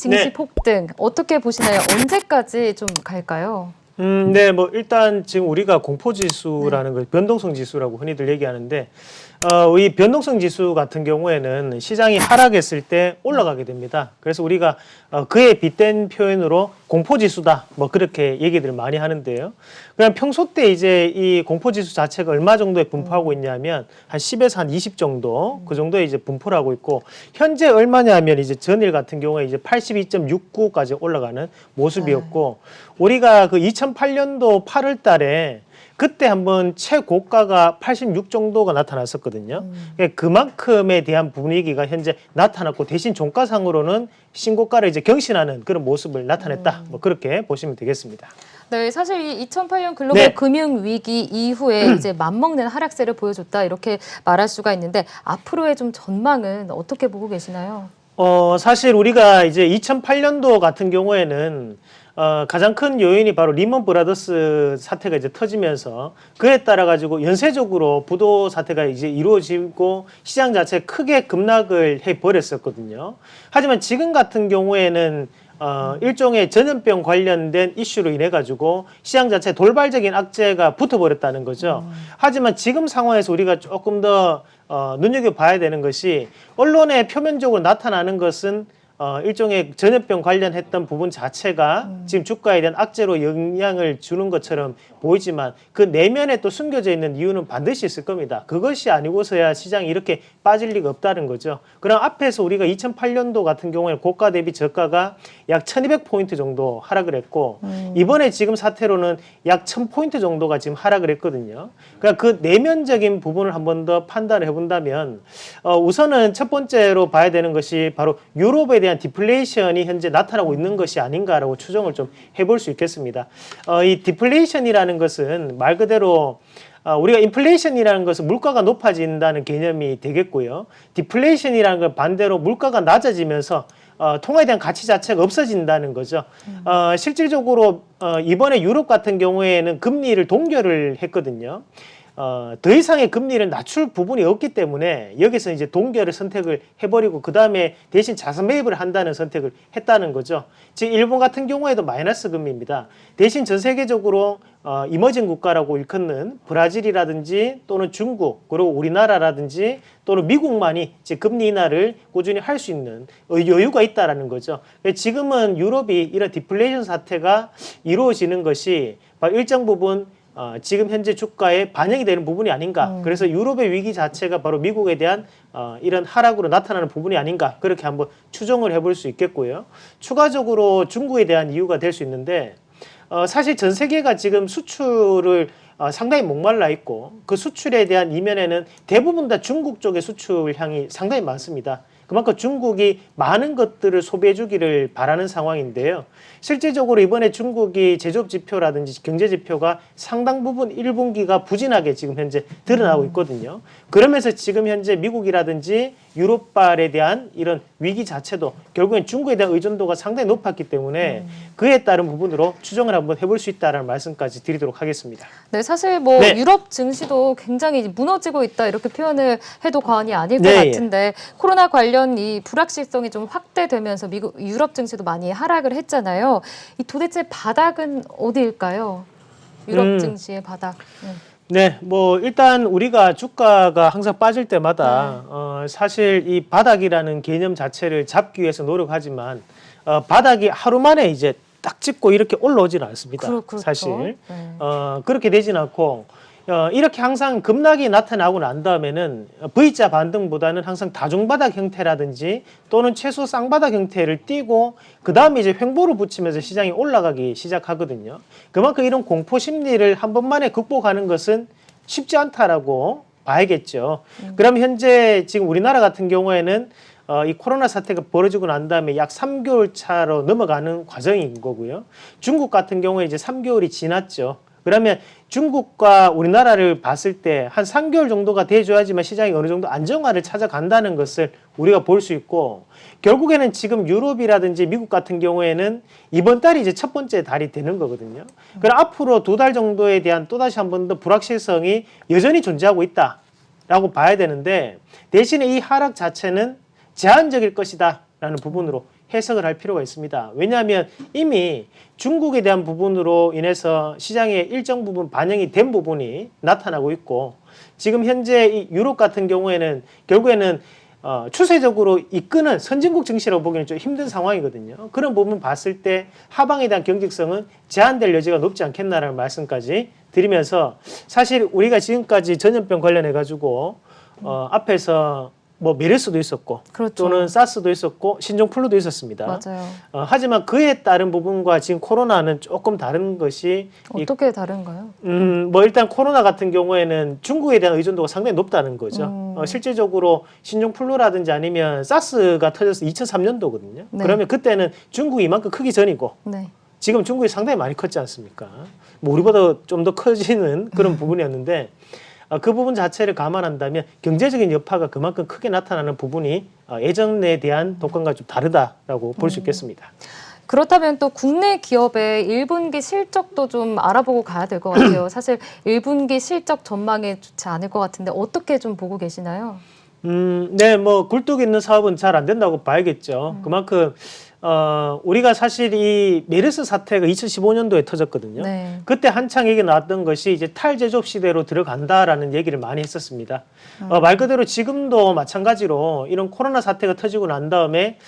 증시 네. 폭등 어떻게 보시나요? 언제까지 좀 갈까요? 네, 뭐 일단 지금 우리가 공포지수라는 걸 변동성 지수라고 흔히들 얘기하는데 이 변동성 지수 같은 경우에는 시장이 하락했을 때 올라가게 됩니다. 그래서 우리가 그에 빗댄 표현으로 공포지수다, 뭐 그렇게 얘기들을 많이 하는데요. 그냥 평소 때 이제 이 공포지수 자체가 얼마 정도에 분포하고 있냐면 한 10에서 한 20 정도 그 정도에 이제 분포를 하고 있고 현재 얼마냐면 이제 전일 같은 경우에 이제 82.69까지 올라가는 모습이었고 우리가 그 2008년도 8월 달에 그때 한번 최고가가 86 정도가 나타났었거든요. 그러니까 그만큼에 대한 분위기가 현재 나타났고 대신 종가상으로는 신고가를 이제 경신하는 그런 모습을 나타냈다. 뭐 그렇게 보시면 되겠습니다. 네, 사실 이 2008년 글로벌 네. 금융위기 이후에 이제 맞먹는 하락세를 보여줬다 이렇게 말할 수가 있는데 앞으로의 좀 전망은 어떻게 보고 계시나요? 사실 우리가 이제 2008년도 같은 경우에는 가장 큰 요인이 바로 리먼 브라더스 사태가 이제 터지면서 그에 따라 가지고 연쇄적으로 부도 사태가 이제 이루어지고 시장 자체가 크게 급락을 해 버렸었거든요. 하지만 지금 같은 경우에는 일종의 전염병 관련된 이슈로 인해 가지고 시장 자체에 돌발적인 악재가 붙어버렸다는 거죠. 하지만 지금 상황에서 우리가 조금 더 눈여겨봐야 되는 것이 언론에 표면적으로 나타나는 것은 일종의 전염병 관련했던 부분 자체가 지금 주가에 대한 악재로 영향을 주는 것처럼 보이지만 그 내면에 또 숨겨져 있는 이유는 반드시 있을 겁니다. 그것이 아니고서야 시장이 이렇게 빠질 리가 없다는 거죠. 그럼 앞에서 우리가 2008년도 같은 경우에 고가 대비 저가가 약 1200포인트 정도 하락을 했고 이번에 지금 사태로는 약 1000포인트 정도가 지금 하락을 했거든요. 그러니까 그 내면적인 부분을 한 번 더 판단을 해본다면 우선은 첫 번째로 봐야 되는 것이 바로 유럽에 대한 디플레이션이 현재 나타나고 있는 것이 아닌가라고 추정을 좀 해볼 수 있겠습니다. 이 디플레이션이라는 것은 말 그대로 우리가 인플레이션이라는 것은 물가가 높아진다는 개념이 되겠고요. 디플레이션이라는 건 반대로 물가가 낮아지면서 통화에 대한 가치 자체가 없어진다는 거죠. 실질적으로 이번에 유럽 같은 경우에는 금리를 동결을 했거든요. 더 이상의 금리를 낮출 부분이 없기 때문에 여기서 이제 동결을 선택을 해버리고 그 다음에 대신 자산 매입을 한다는 선택을 했다는 거죠. 지금 일본 같은 경우에도 마이너스 금리입니다. 대신 전 세계적으로 이머징 국가라고 일컫는 브라질이라든지 또는 중국 그리고 우리나라라든지 또는 미국만이 이제 금리 인하를 꾸준히 할 수 있는 여유가 있다라는 거죠. 지금은 유럽이 이런 디플레이션 사태가 이루어지는 것이 일정 부분 지금 현재 주가에 반영이 되는 부분이 아닌가. 그래서 유럽의 위기 자체가 바로 미국에 대한 이런 하락으로 나타나는 부분이 아닌가. 그렇게 한번 추정을 해볼 수 있겠고요. 추가적으로 중국에 대한 이유가 될 수 있는데 사실 전 세계가 지금 수출을 상당히 목말라 있고 그 수출에 대한 이면에는 대부분 다 중국 쪽의 수출량이 상당히 많습니다. 그만큼 중국이 많은 것들을 소비해 주기를 바라는 상황인데요. 실질적으로 이번에 중국이 제조업 지표라든지 경제 지표가 상당 부분 1분기가 부진하게 지금 현재 드러나고 있거든요. 그러면서 지금 현재 미국이라든지 유럽발에 대한 이런 위기 자체도 결국엔 중국에 대한 의존도가 상당히 높았기 때문에 그에 따른 부분으로 추정을 한번 해볼 수 있다는 말씀까지 드리도록 하겠습니다. 네, 사실 뭐 네. 유럽 증시도 굉장히 무너지고 있다 이렇게 표현을 해도 과언이 아닐 것 네, 같은데 코로나 관련 이 불확실성이 좀 확대되면서 유럽 증시도 많이 하락을 했잖아요. 이 도대체 바닥은 어디일까요? 유럽 증시의 바닥. 네, 뭐 일단 우리가 주가가 항상 빠질 때마다 사실 이 바닥이라는 개념 자체를 잡기 위해서 노력하지만 바닥이 하루 만에 이제 딱 짚고 이렇게 올라오지는 않습니다. 그렇죠. 사실 네. 그렇게 되지는 않고 이렇게 항상 급락이 나타나고 난 다음에는 V자 반등보다는 항상 다중바닥 형태라든지 또는 최소 쌍바닥 형태를 띠고 그 다음에 이제 횡보를 붙이면서 시장이 올라가기 시작하거든요. 그만큼 이런 공포 심리를 한 번만에 극복하는 것은 쉽지 않다라고 봐야겠죠. 그럼 현재 지금 우리나라 같은 경우에는 이 코로나 사태가 벌어지고 난 다음에 약 3개월 차로 넘어가는 과정인 거고요. 중국 같은 경우에 이제 3개월이 지났죠. 그러면 중국과 우리나라를 봤을 때 한 3개월 정도가 돼줘야지만 시장이 어느 정도 안정화를 찾아간다는 것을 우리가 볼 수 있고 결국에는 지금 유럽이라든지 미국 같은 경우에는 이번 달이 이제 첫 번째 달이 되는 거거든요. 그럼 앞으로 2달 정도에 대한 또다시 한 번 더 불확실성이 여전히 존재하고 있다라고 봐야 되는데 대신에 이 하락 자체는 제한적일 것이다 라는 부분으로 해석을 할 필요가 있습니다. 왜냐하면 이미 중국에 대한 부분으로 인해서 시장에 일정 부분 반영이 된 부분이 나타나고 있고, 지금 현재 이 유럽 같은 경우에는 결국에는 추세적으로 이끄는 선진국 증시라고 보기에는 좀 힘든 상황이거든요. 그런 부분 봤을 때 하방에 대한 경직성은 제한될 여지가 높지 않겠나라는 말씀까지 드리면서, 사실 우리가 지금까지 전염병 관련해 가지고 앞에서 뭐 메르스도 있었고, 그렇죠. 또는 사스도 있었고 신종플루도 있었습니다. 맞아요. 하지만 그에 따른 부분과 지금 코로나는 조금 다른 것이 어떻게 다른가요? 뭐 일단 코로나 같은 경우에는 중국에 대한 의존도가 상당히 높다는 거죠. 실질적으로 신종플루라든지 아니면 사스가 터져서 2003년도거든요. 네. 그러면 그때는 중국이 이만큼 크기 전이고, 네. 지금 중국이 상당히 많이 컸지 않습니까? 뭐 우리보다 좀 더 커지는 그런 부분이었는데, 그 부분 자체를 감안한다면 경제적인 여파가 그만큼 크게 나타나는 부분이 예전에 대한 독감과 좀 다르다라고 볼 수 있겠습니다. 그렇다면 또 국내 기업의 1분기 실적도 좀 알아보고 가야 될 것 같아요. 사실 1분기 실적 전망이 좋지 않을 것 같은데 어떻게 좀 보고 계시나요? 네, 뭐 굴뚝 있는 사업은 잘 안 된다고 봐야겠죠. 그만큼 우리가 사실 이 메르스 사태가 2015년도에 터졌거든요. 네. 그때 한창 얘기 나왔던 것이 이제 탈제조업 시대로 들어간다라는 얘기를 많이 했었습니다. 말 그대로 지금도 마찬가지로 이런 코로나 사태가 터지고 난 다음에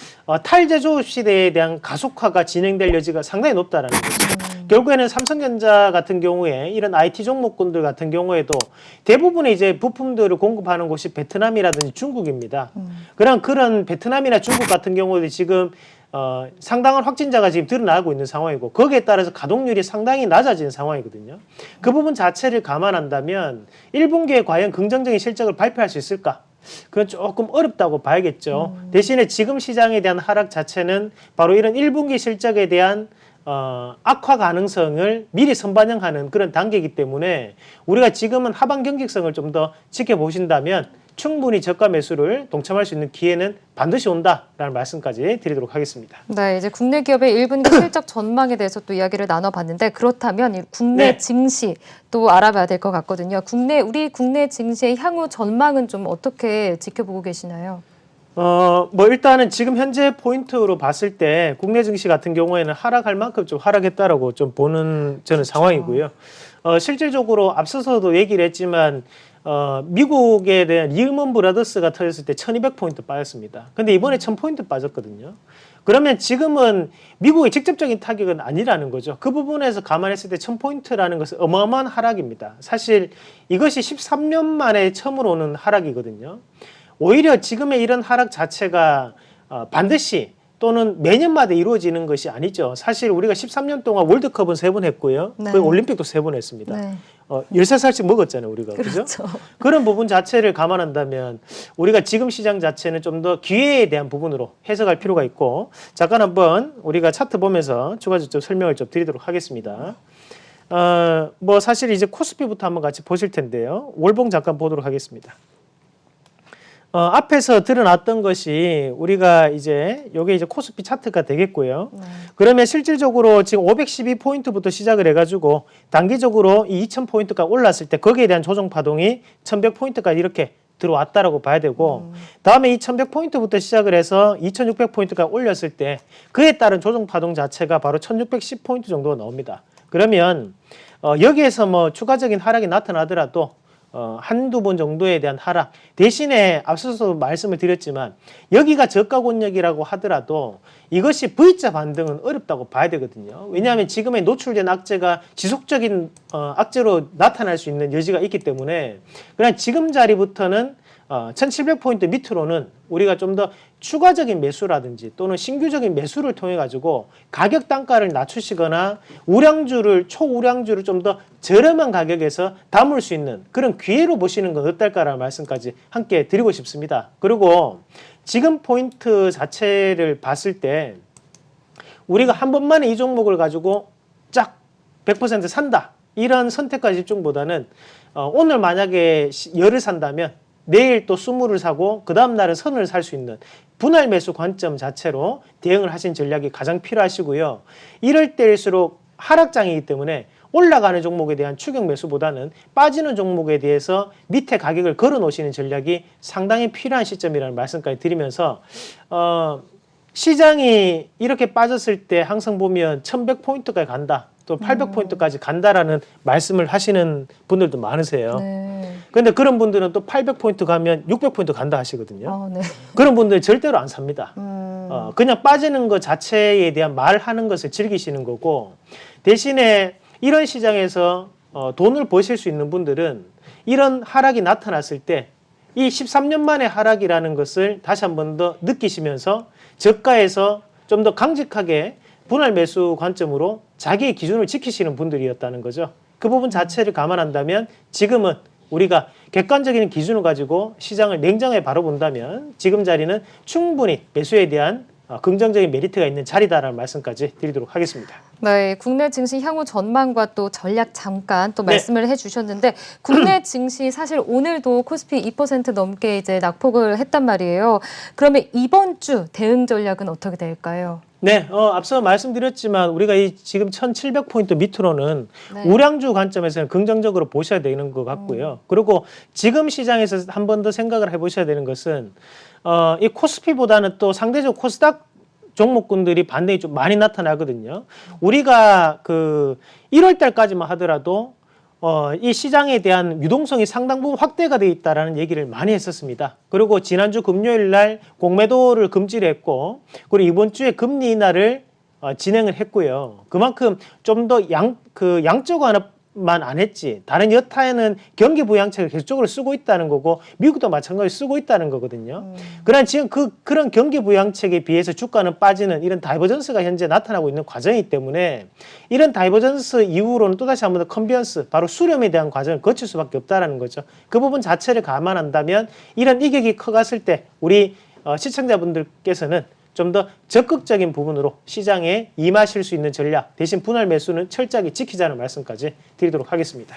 탈제조업 시대에 대한 가속화가 진행될 여지가 상당히 높다라는 거죠. 결국에는 삼성전자 같은 경우에 이런 IT 종목군들 같은 경우에도 대부분의 이제 부품들을 공급하는 곳이 베트남이라든지 중국입니다. 그런 베트남이나 중국 같은 경우도 지금 상당한 확진자가 지금 드러나고 있는 상황이고, 거기에 따라서 가동률이 상당히 낮아진 상황이거든요. 그 부분 자체를 감안한다면 1분기에 과연 긍정적인 실적을 발표할 수 있을까? 그건 조금 어렵다고 봐야겠죠. 대신에 지금 시장에 대한 하락 자체는 바로 이런 1분기 실적에 대한 악화 가능성을 미리 선반영하는 그런 단계이기 때문에, 우리가 지금은 하방 경직성을 좀 더 지켜보신다면 충분히 저가 매수를 동참할 수 있는 기회는 반드시 온다라는 말씀까지 드리도록 하겠습니다. 네, 이제 국내 기업의 1분기 실적 전망에 대해서 또 이야기를 나눠봤는데, 그렇다면 이 국내 네. 증시 또 알아봐야 될 것 같거든요. 우리 국내 증시의 향후 전망은 좀 어떻게 지켜보고 계시나요? 뭐 일단은 지금 현재 포인트로 봤을 때 국내 증시 같은 경우에는 하락할 만큼 좀 하락했다라고 좀 보는 저는 상황이고요. 실질적으로 앞서서도 얘기를 했지만 미국에 대한 리먼 브라더스가 터졌을 때 1200포인트 빠졌습니다. 근데 이번에 1000포인트 빠졌거든요. 그러면 지금은 미국의 직접적인 타격은 아니라는 거죠. 그 부분에서 감안했을 때 1000포인트라는 것은 어마어마한 하락입니다. 사실 이것이 13년 만에 처음으로 오는 하락이거든요. 오히려 지금의 이런 하락 자체가 반드시 또는 매년마다 이루어지는 것이 아니죠. 사실 우리가 13년 동안 월드컵은 3번 했고요. 네. 거의 올림픽도 3번 했습니다. 네. 13살씩 먹었잖아요, 우리가. 그죠? 그렇죠. 그런 부분 자체를 감안한다면 우리가 지금 시장 자체는 좀 더 기회에 대한 부분으로 해석할 필요가 있고, 잠깐 한번 우리가 차트 보면서 추가적으로 설명을 좀 드리도록 하겠습니다. 뭐 사실 이제 코스피부터 한번 같이 보실 텐데요. 월봉 잠깐 보도록 하겠습니다. 앞에서 드러났던 것이 우리가 요게 이제 코스피 차트가 되겠고요. 그러면 실질적으로 지금 512포인트부터 시작을 해가지고 단기적으로 이 2000포인트가 올랐을 때 거기에 대한 조정 파동이 1100포인트까지 이렇게 들어왔다라고 봐야 되고, 다음에 이 1100포인트부터 시작을 해서 2600포인트가 올렸을 때 그에 따른 조정 파동 자체가 바로 1610포인트 정도가 나옵니다. 그러면 여기에서 뭐 추가적인 하락이 나타나더라도 한두 번 정도에 대한 하락, 대신에 앞서서 말씀을 드렸지만 여기가 저가 권역이라고 하더라도 이것이 V자 반등은 어렵다고 봐야 되거든요. 왜냐하면 지금의 노출된 악재가 지속적인 악재로 나타날 수 있는 여지가 있기 때문에, 그냥 지금 자리부터는 1700포인트 밑으로는 우리가 좀 더 추가적인 매수라든지 또는 신규적인 매수를 통해 가지고 가격 단가를 낮추시거나 초우량주를 좀 더 저렴한 가격에서 담을 수 있는 그런 기회로 보시는 건 어떨까라는 말씀까지 함께 드리고 싶습니다. 그리고 지금 포인트 자체를 봤을 때 우리가 한 번만에 이 종목을 가지고 쫙 100% 산다, 이런 선택과 집중보다는 오늘 만약에 10을 산다면 내일 또 20을 사고 그 다음 날은 30을 살 수 있는 분할 매수 관점 자체로 대응을 하신 전략이 가장 필요하시고요. 이럴 때일수록 하락장이기 때문에 올라가는 종목에 대한 추격 매수보다는 빠지는 종목에 대해서 밑에 가격을 걸어 놓으시는 전략이 상당히 필요한 시점이라는 말씀까지 드리면서 시장이 이렇게 빠졌을 때 항상 보면 1100포인트까지 간다. 또 800포인트까지 간다라는 말씀을 하시는 분들도 많으세요. 네. 그런데 그런 분들은 또 800포인트 가면 600포인트 간다 하시거든요. 네. 그런 분들은 절대로 안 삽니다. 음. 그냥 빠지는 것 자체에 대한 말하는 것을 즐기시는 거고, 대신에 이런 시장에서 돈을 버실 수 있는 분들은 이런 하락이 나타났을 때 이 13년 만의 하락이라는 것을 다시 한 번 더 느끼시면서 저가에서 좀 더 강직하게 분할 매수 관점으로 자기의 기준을 지키시는 분들이었다는 거죠. 그 부분 자체를 감안한다면 지금은 우리가 객관적인 기준을 가지고 시장을 냉정하게 바라본다면 지금 자리는 충분히 매수에 대한 긍정적인 메리트가 있는 자리다라는 말씀까지 드리도록 하겠습니다. 네, 국내 증시 향후 전망과 또 전략 잠깐 또 네. 말씀을 해주셨는데 국내 증시 사실 오늘도 코스피 2% 넘게 이제 낙폭을 했단 말이에요. 그러면 이번 주 대응 전략은 어떻게 될까요? 네, 앞서 말씀드렸지만 우리가 이 지금 1,700포인트 밑으로는 네. 우량주 관점에서는 긍정적으로 보셔야 되는 것 같고요. 그리고 지금 시장에서 한 번 더 생각을 해보셔야 되는 것은 이 코스피보다는 또 상대적 코스닥 종목군들이 반등이 좀 많이 나타나거든요. 우리가 그 1월 달까지만 하더라도 이 시장에 대한 유동성이 상당 부분 확대가 돼 있다라는 얘기를 많이 했었습니다. 그리고 지난주 금요일 날 공매도를 금지를 했고, 그리고 이번 주에 금리 인하를 진행을 했고요. 그만큼 좀 더 양적완화만 안 했지, 다른 여타에는 경기 부양책을 계속적으로 쓰고 있다는 거고, 미국도 마찬가지로 쓰고 있다는 거거든요. 그러나 지금 그런 경기 부양책에 비해서 주가는 빠지는 이런 다이버전스가 현재 나타나고 있는 과정이기 때문에 이런 다이버전스 이후로는 또다시 한 번 더 컨비언스, 바로 수렴에 대한 과정을 거칠 수밖에 없다라는 거죠. 그 부분 자체를 감안한다면 이런 이격이 커갔을 때 우리 시청자분들께서는 좀 더 적극적인 부분으로 시장에 임하실 수 있는 전략, 대신 분할 매수는 철저하게 지키자는 말씀까지 드리도록 하겠습니다.